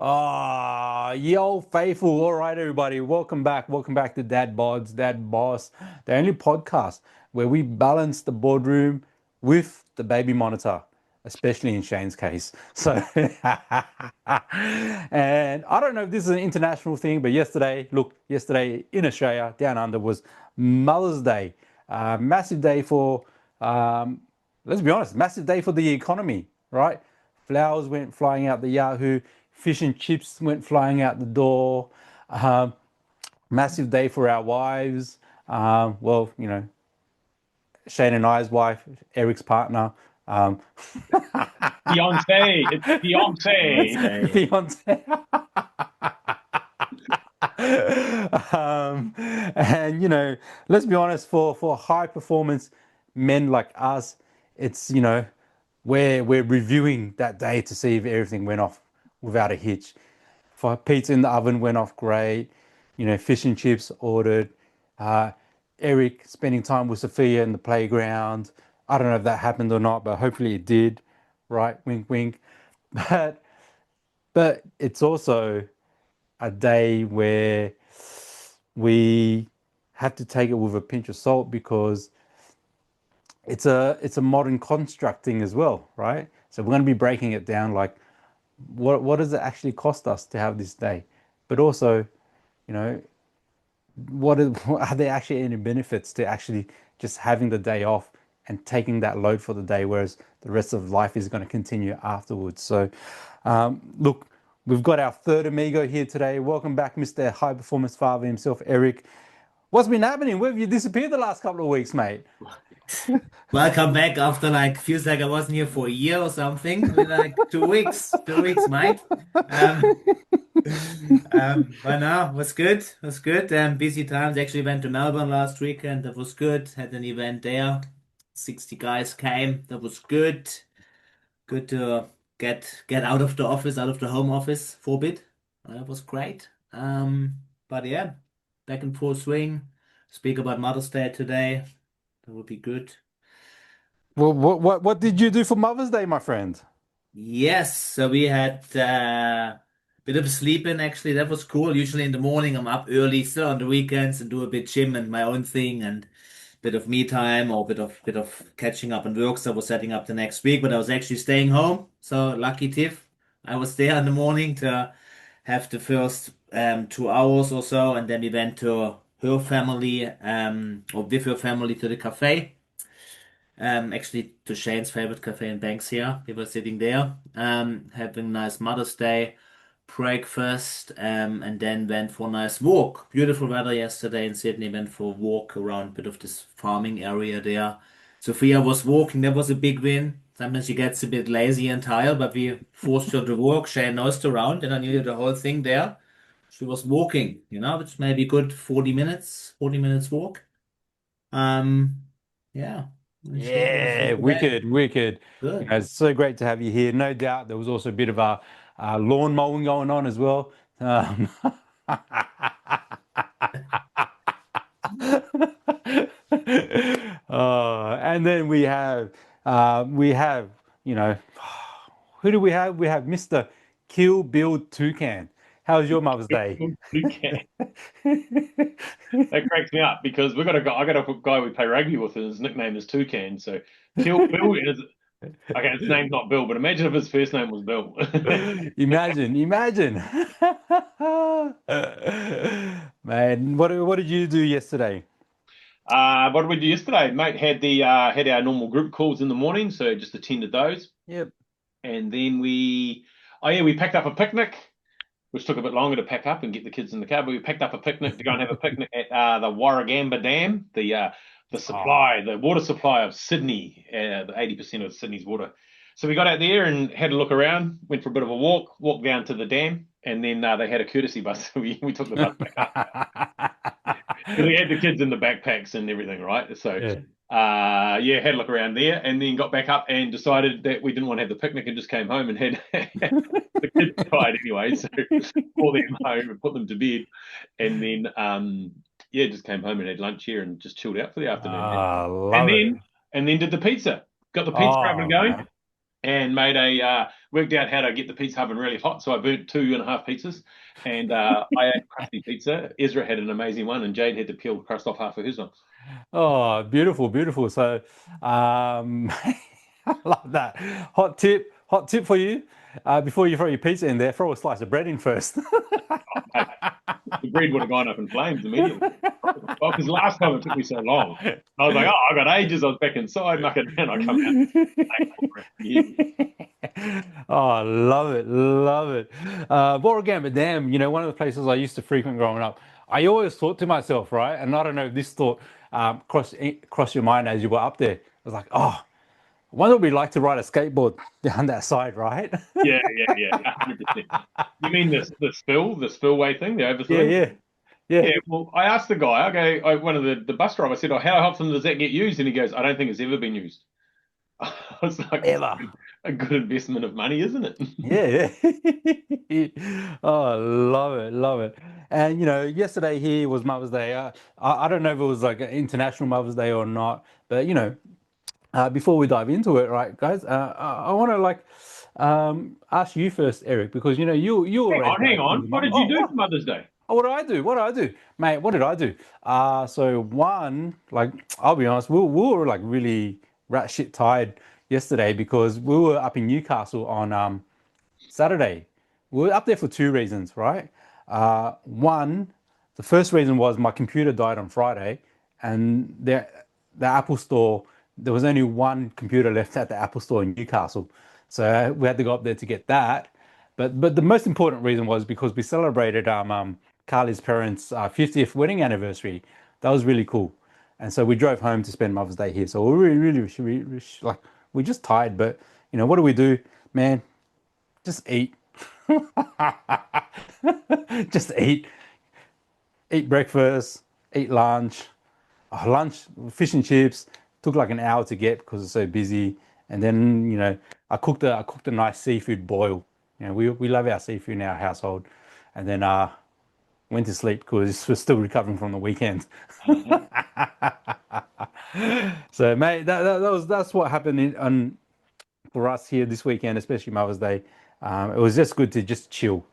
Ah, ye old faithful. All right, everybody. Welcome back. Welcome back to Dad Bods, Dad Boss, the only podcast where we balance the boardroom with the baby monitor, especially in Shane's case. So, and I don't know if this is an international thing, but yesterday in Australia, down under, was Mother's Day. Massive day for, let's be honest, massive day for the economy, right? Flowers went flying out the Yahoo. Fish and chips went flying out the door. Um, Massive day for our wives. Well, Shane and I's wife, Eric's partner, um, Beyonce, it's Beyonce. Beyonce. fiance. And let's be honest, for high performance men like us, it's we're reviewing that day to see if everything went off without a hitch. For pizza in the oven went off great. Fish and chips ordered. Uh, Eric spending time with Sophia in the playground. I don't know if that happened or not, but hopefully it did. Right? Wink, wink. But but it's also a day where we have to take it with a pinch of salt because it's a modern construct thing as well, right? So we're going to be breaking it down like what does it actually cost us to have this day? But also, you know, are there actually any benefits to actually just having the day off and taking that load for the day, whereas the rest of life is going to continue afterwards? So, look, we've got our third amigo here today. Welcome back, Mr. High Performance Father himself, Eric. What's been happening? Where have you disappeared the last couple of weeks, mate? Welcome back after feels like I wasn't here for a year or something. Been like 2 weeks, 2 weeks, mate. Um, but no, was good, was good. Busy times. Actually went to Melbourne last weekend. That was good. Had an event there. 60 guys came. That was good. Good to get out of the office, out of the home office for a bit. That was great. But yeah, back in full swing. Speak about Mother's Day today. That would be good. Well, what did you do for Mother's Day, my friend? Yes, so we had a bit of sleeping actually. That was cool. Usually in the morning I'm up early, still on the weekends and do a bit gym and my own thing and bit of me time or bit of catching up on work. So I was setting up the next week, but I was actually staying home. So lucky Tiff. I was there in the morning to have the first 2 hours or so, and then we went to her family or with her family to the cafe. Actually to Shane's favorite cafe in Banksia. We were sitting there, having a nice Mother's Day breakfast, and then went for a nice walk. Beautiful weather yesterday in Sydney. Went for a walk around a bit of this farming area there. Sophia was walking. That was a big win. Sometimes she gets a bit lazy and tired, but we forced her to walk. Shane nosed around, and I knew the whole thing there. She was walking, which maybe good 40 minutes walk. Um, yeah. And she was Yeah, to bed. wicked, wicked. Good. It's so great to have you here. No doubt there was also a bit of a lawn mowing going on as well. And then we have, you know, who do we have? We have Mr. Kill Bill Toucan. How was your Mother's Day? Okay. That cracks me up because we got a guy. I got a guy we play rugby with, and his nickname is Toucan. So Kill Bill is okay. His name's not Bill, but imagine if his first name was Bill. Imagine, imagine. Man, what did you do yesterday? What did we do yesterday, mate? Had our normal group calls in the morning, so just attended those, Yep. and then oh yeah, we packed up a picnic, which took a bit longer to pack up and get the kids in the car. But we packed up a picnic to go and have a picnic at the Warragamba Dam, Oh, the water supply of Sydney, the 80% of Sydney's water. So we got out there and had a look around, went for a bit of a walked down to the dam, and then they had a courtesy bus. So we took the bus back up because we had the kids in the backpacks and everything, right? So, yeah. yeah, had a look around there, and then got back up and decided that we didn't want to have the picnic and just came home and had the kids were tired anyway, so called them home and put them to bed, and then yeah, just came home and had lunch here and just chilled out for the afternoon, Ah, and love it. then and then did the pizza. Got the pizza oven Oh going. man. and made a worked out how to get the pizza oven really hot. So I burnt 2.5 pizzas, and I ate crusty pizza. Ezra had an amazing one, and Jade had to peel the crust off half of his one. Oh, beautiful, beautiful. So, I love that. Hot tip for you. Before you throw your pizza in there, throw a slice of bread in first. Mate, the bread would have gone up in flames immediately. Well, because last time it took me so long. I was like, oh, I got ages. I was back inside mucking around. I come out. Yeah. Oh, love it, love it. But damn, one of the places I used to frequent growing up, I always thought to myself, right? And I don't know if this thought crossed your mind as you were up there. I was like, oh, I wonder what it'd be like to ride a skateboard down that side, right? Yeah, 100%. You mean the spillway thing, the Yeah, overflowing? yeah, yeah. Yeah, well, I asked the guy, one of the bus drivers, I said, oh, how often does that get used? And he goes, I don't think it's ever been used. I was like, it's Ever. a good investment of money, isn't it? Yeah, yeah. Oh, love it, love it. And yesterday here was Mother's Day. I don't know if it was like an International Mother's Day or not, but before we dive into it, right, guys, I want to ask you first, Eric, because you were raised by Hang a on. single What mum. did you Oh, do what? for Mother's Day? Oh, what did I do? What did I do, mate? What did I do? So one, like, I'll be honest, we were like really rat shit tired yesterday because we were up in Newcastle on Saturday. We were up there for two reasons, right? One, the first reason was my computer died on Friday, and the Apple Store, there was only one computer left at the Apple Store in Newcastle, so we had to go up there to get that. But the most important reason was because we celebrated Carly's parents' 50th wedding anniversary. That was really cool, and so we drove home to spend Mother's Day here. So we like we're just tired, but what do we do, man? Just eat. Just eat breakfast, eat lunch. Lunch, fish and chips took like an hour to get because it's so busy. And then I cooked a nice seafood boil. We love our seafood in our household. And then went to sleep because we're still recovering from the weekend. Uh-huh. So mate, that's what happened for us here this weekend, especially Mother's Day. It was just good to just chill,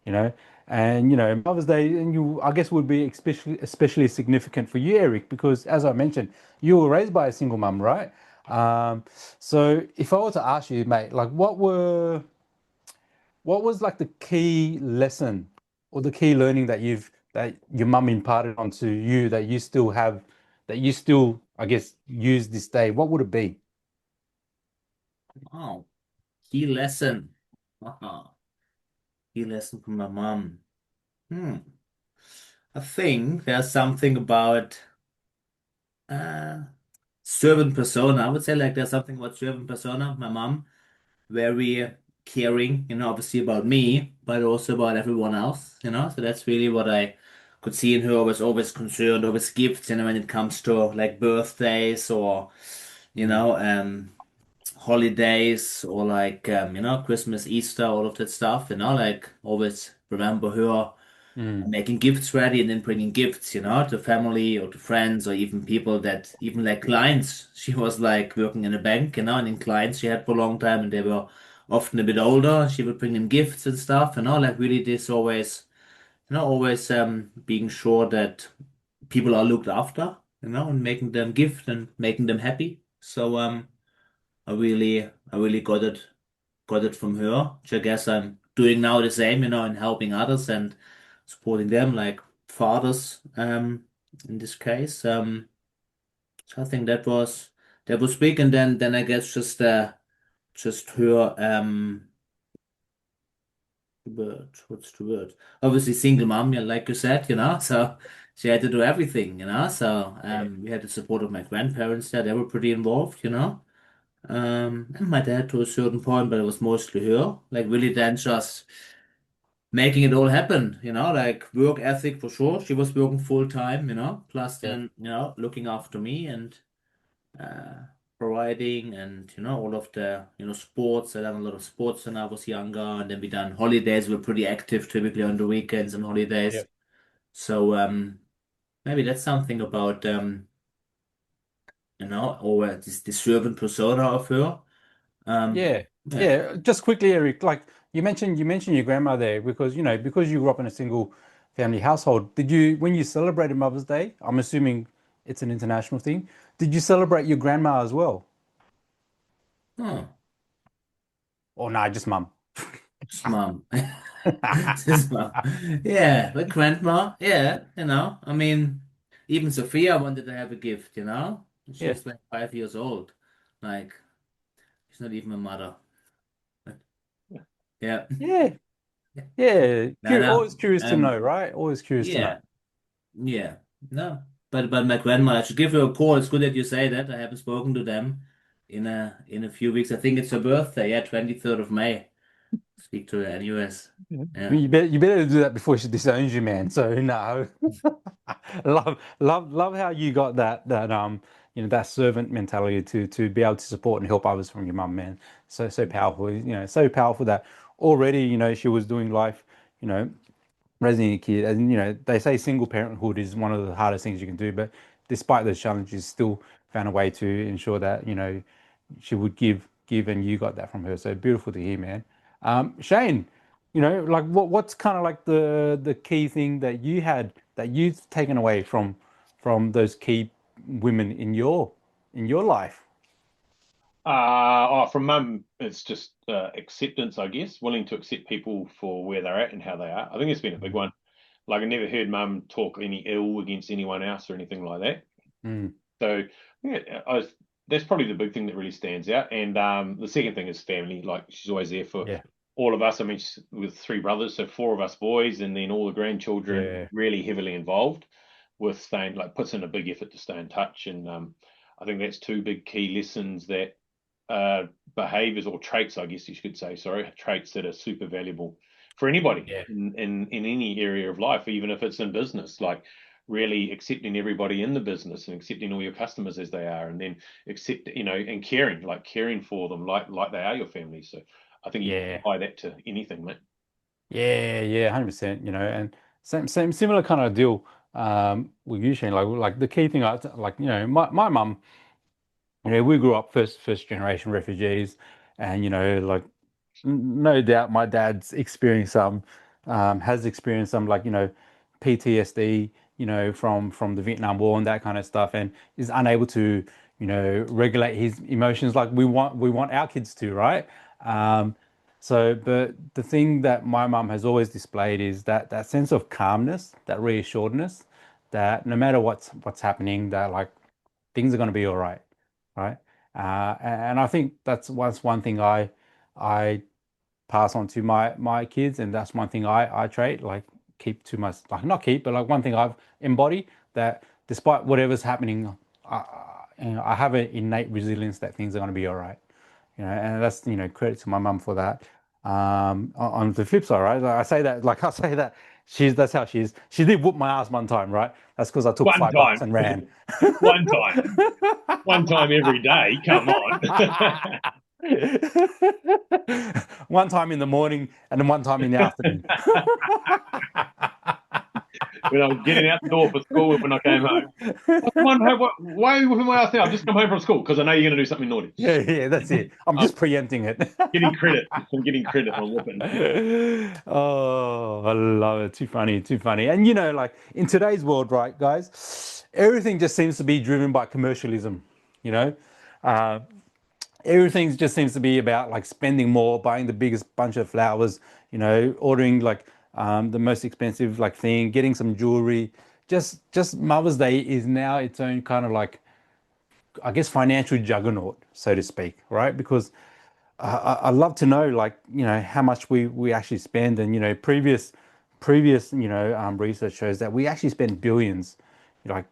you know. And Mother's Day, and I guess would be especially significant for you, Eric, because as I mentioned, you were raised by a single mum, right? Um, so if I were to ask you, mate, like what was like the key lesson or the key learning that your mum imparted onto you that you still have, that you still, I guess, use this day? What would it be? Wow. Key lesson. Wow. Key lesson from my mom. Hmm. I think there's something about uh servant persona. I would say like there's something about servant persona. My mom, very caring, obviously about me, but also about everyone else. So that's really what I could see in her. Was always concerned, always gifts, when it comes to like birthdays or, you Mm, know, holidays or like, Christmas, Easter, all of that stuff, like always remember her mm, making gifts ready and then bringing gifts, to family or to friends or even people that even like clients. She was like working in a bank, and in clients she had for a long time and they were often a bit older. She would bring them gifts and stuff, like really this always, always being sure that people are looked after, and making them gift and making them happy. So I really got it from her, which I guess I'm doing now the same, and helping others and supporting them, like fathers, in this case. So I think that was big, and then I guess just her word. What's the word? Obviously single mom, yeah, like you said, so she had to do everything, So yeah, we had the support of my grandparents there; they were pretty involved. And my dad to a certain point, but it was mostly her. Like really then just making it all happen, like work ethic for sure. She was working full time, plus yeah, then, looking after me and uh providing and all of the sports. I done a lot of sports when I was younger, and then we done holidays. We're pretty active typically on the weekends and yeah. holidays. So maybe that's something about or this servant persona of her. Um, Yeah, yeah. yeah. Just quickly, Eric, like you mentioned your grandma there because because you grew up in a single family household. Did you when you celebrated Mother's Day? I'm assuming it's an international thing. Did you celebrate your grandma as well, Oh, or nah, just mum? it's mom. This mom. Yeah, but grandma. Yeah, I mean, even Sophia wanted to have a gift, Yeah, She's like 5 years old. Like, she's not even a mother. Yeah. yeah, yeah. No, no. Always curious to know, right? Always curious to know. Yeah, yeah. No. But my grandma, I should give her a call. It's good that you say that. I haven't spoken to them in a few weeks. I think it's her birthday, yeah, 23rd of May. Speak to her anyways. Yeah. You better do that before she disowns you, man. So no. Love how you got that servant mentality to be able to support and help others from your mum, man. So powerful, so powerful that already, she was doing life, you know, raising a kid. And they say single parenthood is one of the hardest things you can do, but despite those challenges, still found a way to ensure that, she would give, and you got that from her. So beautiful to hear, man. Shane, like what's kind of like the key thing that you had that you've taken away from those key women in your life? From mum, it's just acceptance, I guess, willing to accept people for where they're at and how they are. I think it's been a big one. Like I never heard mum talk any ill against anyone else or anything like that. Mm, So yeah, that's probably the big thing that really stands out. And the second thing is family. Like she's always there for yeah, all of us. I mean, she's with three brothers, so four of us boys, and then all the grandchildren yeah, really heavily involved with staying, like puts in a big effort to stay in touch. And I think that's two big key lessons that uh, behaviors or traits, I guess you could say, sorry, traits that are super valuable for anybody yeah, in any area of life, even if it's in business, like really accepting everybody in the business and accepting all your customers as they are, and then accept, and caring, like caring for them, like they are your family. So I think you can yeah. apply that to anything, mate. Yeah, yeah, 100%, and same similar kind of deal with you, Shane. Like the key thing, like, my mum, we grew up first generation refugees, and like no doubt my dad's experienced some has experienced some, like, PTSD, from the Vietnam War and that kind of stuff, and is unable to, regulate his emotions like we want our kids to, right? But the thing that my mum has always displayed is that sense of calmness, that reassuredness, that no matter what's happening, that like things are going to be all right, right? And I think that's one thing I pass on to my kids, and that's one thing I trait, like keep to my, like not keep, but like one thing I've embodied, that despite whatever's happening, I, I have an innate resilience that things are going to be all right, and that's, credit to my mum for that. On the flip side, right? I say that that's how she is. She did whoop my ass one time, right? That's because I took One $5 time, and ran. one time, one time every day. Come on. One time in the morning and then one time in the afternoon. When I was getting out the door for school when I came home. Oh, come on, why are you whipping my ass now? I've just come home from school because I know you're going to do something naughty. Yeah, yeah, that's it. I'm I'm just preempting it. getting credit. I'm getting credit on whipping. Oh, I love it. Too funny, too funny. And like in today's world, right, guys, everything just seems to be driven by commercialism. You know, uh, everything just seems to be about like spending more, buying the biggest bunch of flowers, ordering like the most expensive like thing, getting some jewelry. Just Mother's Day is now its own kind of like, I guess, financial juggernaut, so to speak, right? Because I love to know, like, how much we actually spend, and previous research shows that we actually spend billions, like,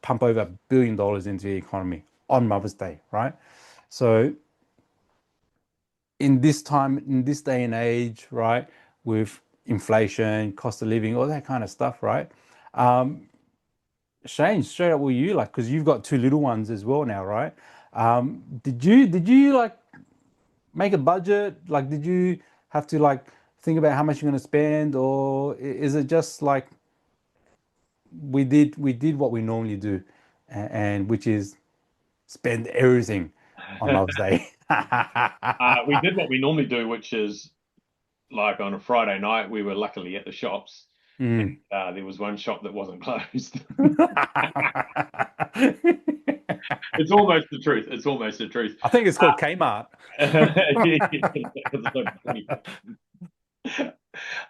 pump over $1 billion into the economy on Mother's Day, right? So in this day and age, right, with inflation, cost of living, all that kind of stuff, right? Shane, straight up with you, like, because you've got two little ones as well now, right? Did you like make a budget? Like, did you have to like think about how much you're going to spend, or is it just like we did what we normally do, and which is spend everything on Mother's Day? We did what we normally do, which is like on a Friday night, we were luckily at the shops, and Mm. there was one shop that wasn't closed. It's almost the truth. It's almost the truth. I think it's called Kmart. No,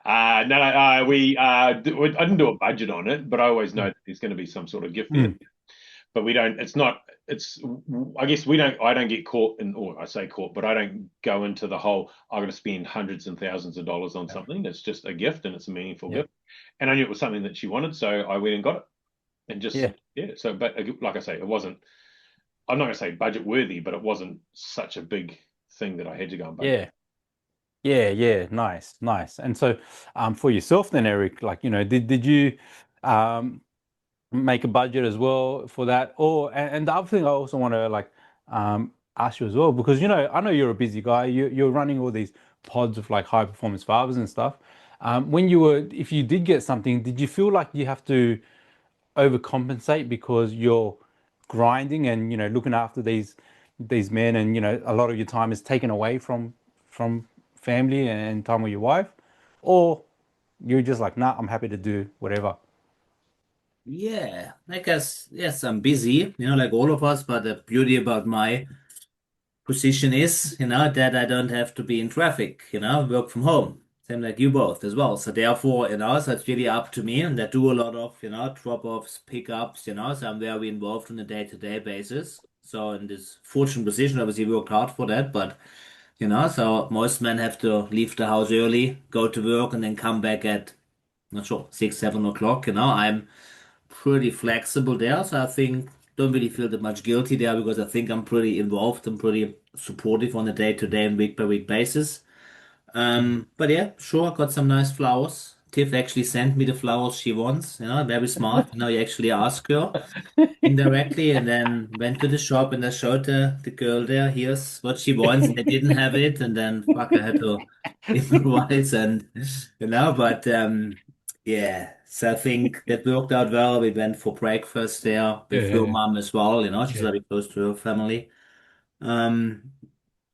I didn't do a budget on it, but I always know Mm. that there's going to be some sort of gift there. Mm. But we don't. It's not. It's. I guess we don't. I don't get caught in, or I say caught, but I don't go into the whole. I'm going to spend hundreds and thousands of dollars on Yeah. something. It's just a gift, and it's a meaningful Yeah. gift. And I knew it was something that she wanted, so I went and got it, and just Yeah. yeah. So, but like I say, it wasn't. I'm not going to say budget worthy, but it wasn't such a big thing that I had to go and budget. Yeah. Yeah, yeah, nice, nice. And so, for yourself then, Eric, like, did you um make a budget as well for that? Or and the other thing I also want to like ask you as well, because I know you're a busy guy. You're running all these pods of like high performance fathers and stuff. If you did get something, did you feel like you have to overcompensate because you're grinding and looking after these men, and a lot of your time is taken away from family and time with your wife, or you're just like, nah, I'm happy to do whatever. Yeah, I guess, yes, I'm busy, like all of us, but the beauty about my position is, that I don't have to be in traffic, work from home. Same like you both as well. So therefore, so it's really up to me and I do a lot of, drop-offs, pickups, so I'm very involved on a day-to-day basis. So in this fortunate position, obviously worked hard for that, but so most men have to leave the house early, go to work and then come back at, not sure, 6, 7 o'clock, I'm pretty flexible there. So I think don't really feel that much guilty there because I think I'm pretty involved and pretty supportive on a day-to-day and week-by-week basis. Mm. But yeah, sure, I got some nice flowers. Tiff actually sent me the flowers she wants, very smart. You actually ask her indirectly and then went to the shop and I showed the girl there, here's what she wants. And I didn't have it. And then fuck, I had to improvise and, but, yeah, so I think that worked out well. We went for breakfast there with her Yeah, mom as well, she's yeah, very close to her family. Um,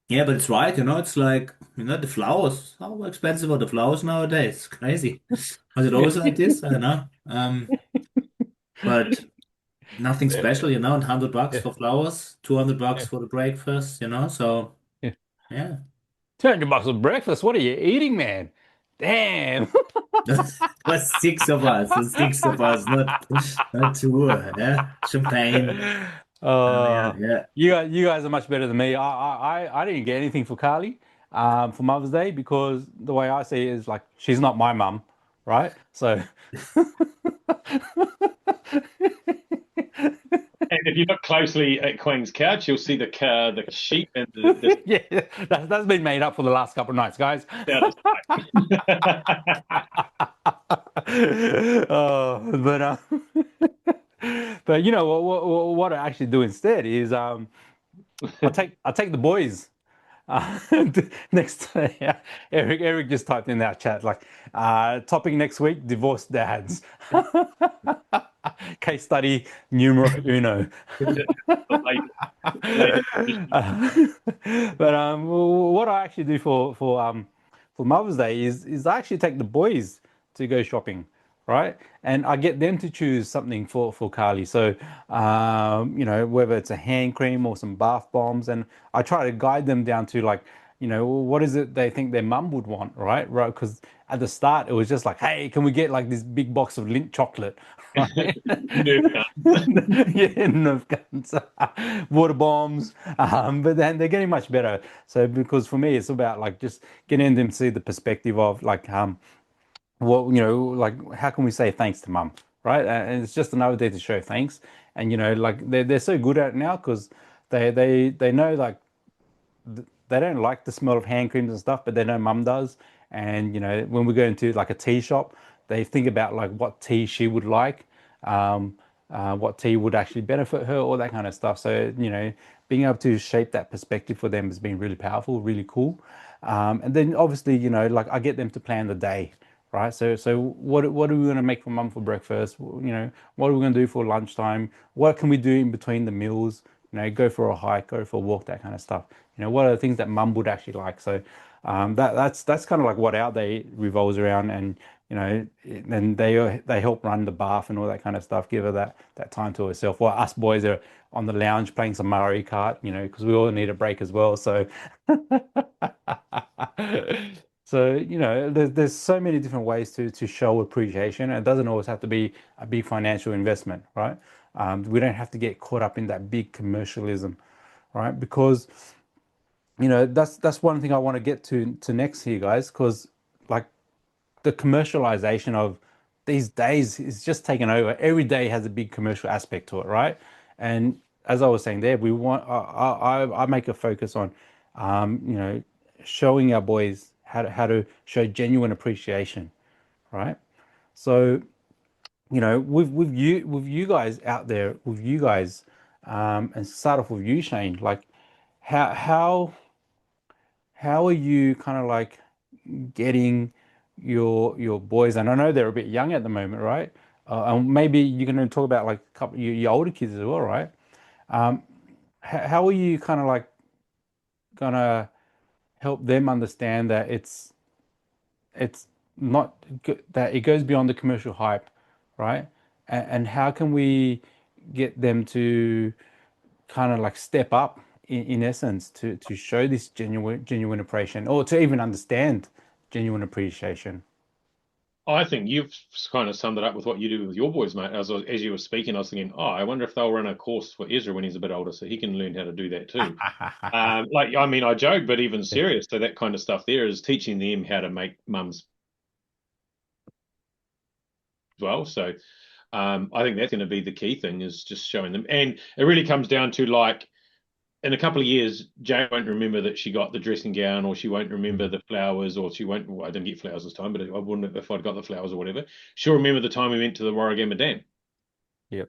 yeah, but it's right, it's like, the flowers. How expensive are the flowers nowadays? It's crazy. Was it yeah, always like this? I don't know. But nothing yeah, special, and $100 yeah, for flowers, $200 yeah, for the breakfast, so yeah. yeah. $200 for breakfast. What are you eating, man? Damn. Was six of us, not two, yeah. Champagne. Oh yeah, Uh, yeah. you guys are much better than me. I didn't get anything for Carly, for Mother's Day, because the way I see it is like she's not my mum, right? So And if you look closely at Quang's couch, you'll see the sheet and the yeah, that's been made up for the last couple of nights, guys. out of sight. But but what I actually do instead is I take the boys. Uh, next, yeah, Eric just typed in our chat like, topic next week: divorced dads. Case study numero uno. Latest edition. But what I actually do for Mother's Day is I actually take the boys to go shopping, right? And I get them to choose something for Carly. So whether it's a hand cream or some bath bombs, and I try to guide them down to like, what is it they think their mum would want, right? Right? Because at the start it was just like, hey, can we get like this big box of Lindt chocolate, right? Nerf guns. Yeah, Nerf guns, water bombs. But then they're getting much better. So because for me, it's about like just getting them to see the perspective of like, like how can we say thanks to mum, right? And it's just another day to show thanks. And like they're so good at it now because they know like they don't like the smell of hand creams and stuff, but they know mum does. And when we go into like a tea shop, they think about like what tea she would like, what tea would actually benefit her, all that kind of stuff. So being able to shape that perspective for them has been really powerful, really cool. And then obviously, like I get them to plan the day, right? So what are we going to make for mum for breakfast? What are we going to do for lunchtime? What can we do in between the meals? Go for a hike, go for a walk, that kind of stuff. What are the things that mum would actually like? So that's kind of like what our day revolves around, and then they help run the bath and all that kind of stuff, give her that time to herself. While us boys are on the lounge playing some Mario Kart, because we all need a break as well. So so there's so many different ways to show appreciation. It doesn't always have to be a big financial investment, right? We don't have to get caught up in that big commercialism, right? Because that's one thing I want to get to next here, guys, because like the commercialization of these days is just taken over. Every day has a big commercial aspect to it, right? And as I was saying there, we want I make a focus on showing our boys how to show genuine appreciation, right? So with you guys out there, with you guys, and start off with you, Shane. Like, how how are you kind of like getting your boys? And I know they're a bit young at the moment, right? And maybe you're going to talk about like a couple your older kids as well, right? How are you kind of like gonna help them understand that it's not that it goes beyond the commercial hype, right? And how can we get them to kind of like step up in essence to show this genuine appreciation, or to even understand genuine appreciation? I think you've kind of summed it up with what you do with your boys, mate. As you were speaking, I was thinking, oh, I wonder if they'll run a course for Ezra when he's a bit older, so he can learn how to do that too. Like, I mean, I joke, but even serious. So that kind of stuff there is teaching them how to make mums as well. So I think that's going to be the key thing, is just showing them. And it really comes down to, like, in a couple of years, Jane won't remember that she got the dressing gown, or she won't remember Mm. the flowers, or she won't. Well, I didn't get flowers this time, but I wouldn't if I'd got the flowers or whatever. She'll remember the time we went to the Warragamba Dam. Yep.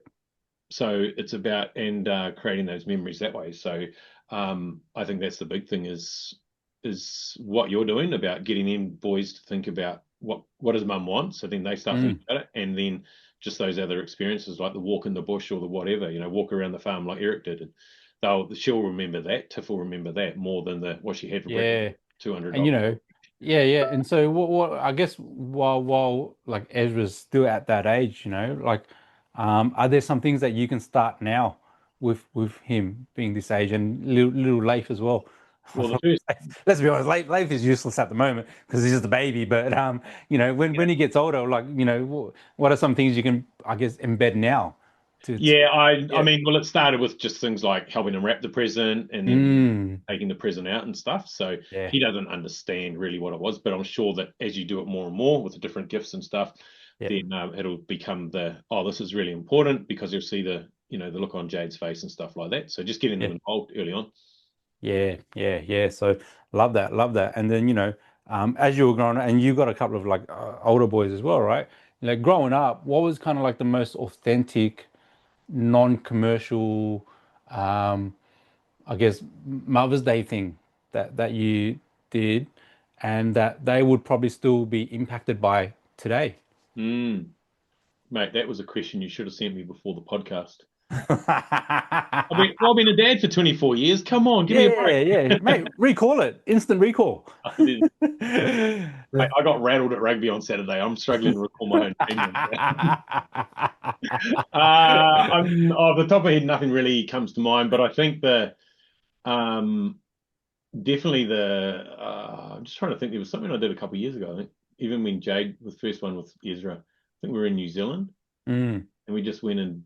So it's about and creating those memories that way. So I think that's the big thing, is what you're doing about getting them boys to think about what does mum want. So then they start Mm. thinking about it, and then just those other experiences like the walk in the bush or the whatever, walk around the farm like Eric did. And she'll remember that. Tiff will remember that more than the what she had for breakfast. Yeah. And $200. yeah, yeah. And so what I guess while like Ezra's still at that age, like are there some things that you can start now with him being this age, and little Leif as well? Well, the first Let's be honest, Leif is useless at the moment because he's just a baby. But when he gets older, like what are some things you can, I guess, embed now to Yeah, I yeah. mean, well, it started with just things like helping him wrap the present, and then Mm, taking the present out and stuff. So yeah. he doesn't understand really what it was, but I'm sure that as you do it more and more with the different gifts and stuff, Yeah. then it'll become this is really important, because you'll see the look on Jade's face and stuff like that. So just getting them Yeah. involved early on. Yeah, yeah, yeah. So love that, love that. And then, as you were growing up, and you got a couple of like older boys as well, right? Like growing up, what was kind of like the most authentic, non-commercial, um, I guess, Mother's Day thing that you did, and that they would probably still be impacted by today? Mm, mate, that was a question you should have sent me before the podcast. I've been a dad for 24 years. Come on, give me a Yeah, yeah, break. mate, recall it, instant recall. Mate, I got rattled at rugby on Saturday. I'm struggling to recall my own team. I'm off the top of my head, nothing really comes to mind, but I think um, definitely I'm just trying to think. There was something I did a couple of years ago. I think even when Jade was the first one with Ezra, I think we were in New Zealand, Mm, and we just went and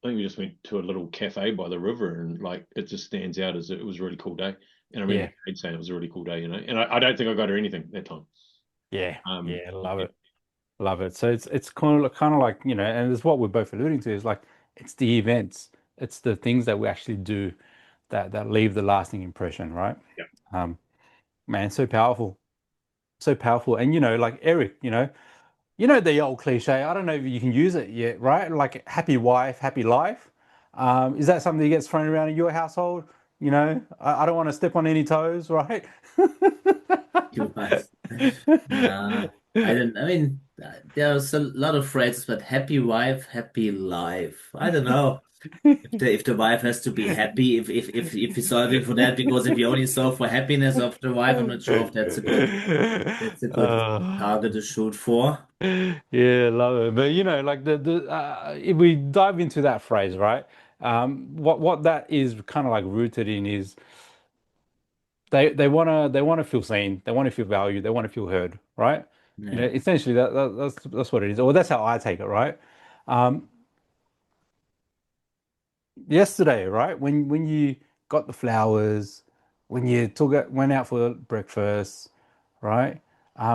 I think we just went to a little cafe by the river, and like it just stands out as it was a really cool day. And I remember yeah, Jade saying it was a really cool day, And I don't think I got her anything that time. yeah, Um, yeah, love it. Love it. So it's kind of like, and it's what we're both alluding to is like it's the events, it's the things that we actually do that leave the lasting impression, right? yeah. Um, Man, so powerful. So powerful. And like Eric, the old cliche, I don't know if you can use it yet, right? Like happy wife, happy life. Is that something that gets thrown around in your household? I don't want to step on any toes, right? You guys. Nah, I don't. I mean, there's a lot of phrases, but happy wife, happy life. I don't know. if the wife has to be happy, if you're solving for that, because if you only solve for happiness of the wife, I'm not sure if that's a good target to shoot for. Yeah, love it. But like if we dive into that phrase, right? What that is kind of like rooted in is they wanna feel seen, they want to feel valued, they want to feel heard, right? Yeah. Essentially that's what it is, or that's how I take it, right? Um, Yesterday, right? When you got the flowers, when you went out for breakfast, right?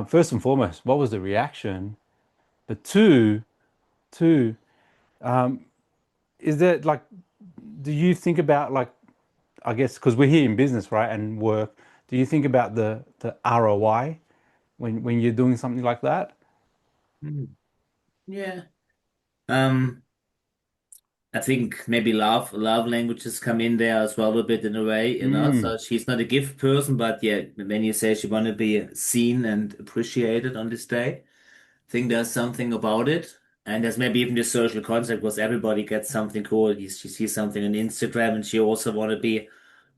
First and foremost, what was the reaction? But two, is that like, do you think about like, I guess because we're here in business, right, and work, do you think about the ROI when you're doing something like that? Hmm. Yeah. Um, I think maybe love languages come in there as well a bit in a way, Mm, So she's not a gift person, but yeah, when you say she want to be seen and appreciated on this day, I think there's something about it. And there's maybe even the social concept because everybody gets something cool. She sees something on Instagram and she also want to be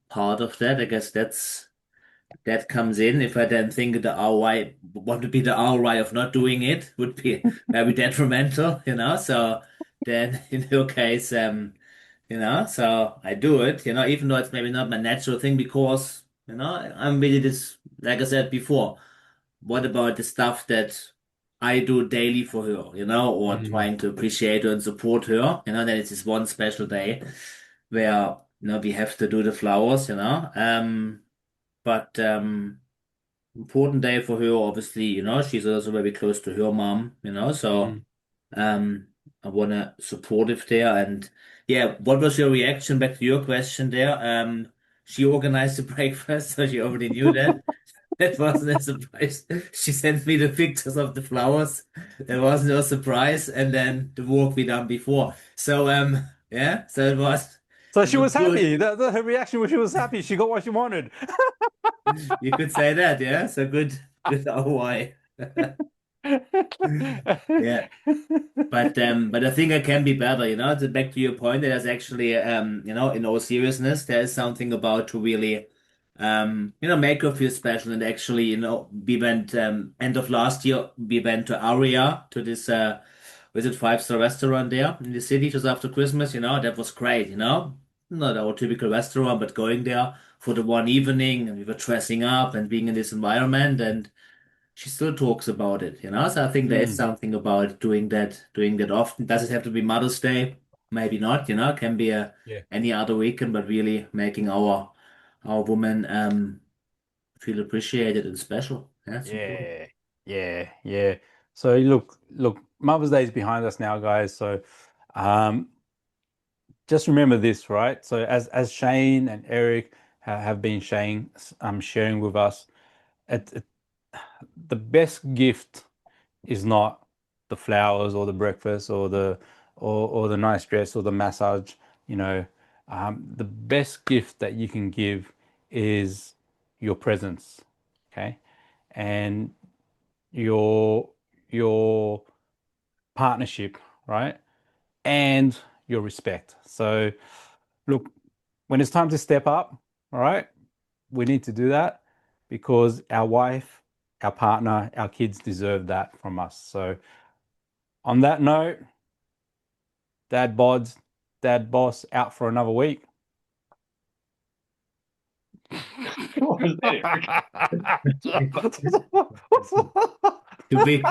part of that. I guess that comes in. If I then think the ROI, what would be the ROI of not doing it would be very detrimental, So then in your case, so I do it, even though it's maybe not my natural thing because, I'm really this, like I said before, what about the stuff that I do daily for her, or mm, trying to appreciate her and support her, then it's this one special day where, we have to do the flowers, but important day for her, obviously, she's also very close to her mom, so mm. um I wanna supportive there. And yeah, what was your reaction back to your question there? She organized the breakfast, so she already knew that. That wasn't a surprise. She sent me the pictures of the flowers. That wasn't a surprise. And then the work we done before. So yeah, so it was So it she was was good. happy. Her reaction was she was happy. She got what she wanted. You could say that, yeah. So good ROI. Yeah. But I think I can be better, back to your point, there's actually, in all seriousness, there is something about to really, make her feel special. And actually, we went, end of last year, we went to Aria, to this, visit five-star restaurant there in the city just after Christmas, that was great, not our typical restaurant, but going there for the one evening and we were dressing up and being in this environment and she still talks about it, So I think there is Mm, something about doing that often. Does it have to be Mother's Day? Maybe not, It can be yeah. any other weekend, but really making our woman feel appreciated and special. Yeah, it's important. Yeah, yeah. So look, Mother's Day is behind us now, guys. So um, just remember this, right? So as Shane and Eric have been sharing with us, it, the best gift is not the flowers or the breakfast or the nice dress or the massage. You know, the best gift that you can give is your presence. Okay, and your your partnership, right? And your respect. So look, when it's time to step up, all right, we need to do that because our wife, our partner, our kids deserve that from us. So on that note, dad bods, dad boss out for another week. What was that, Eric? Too big.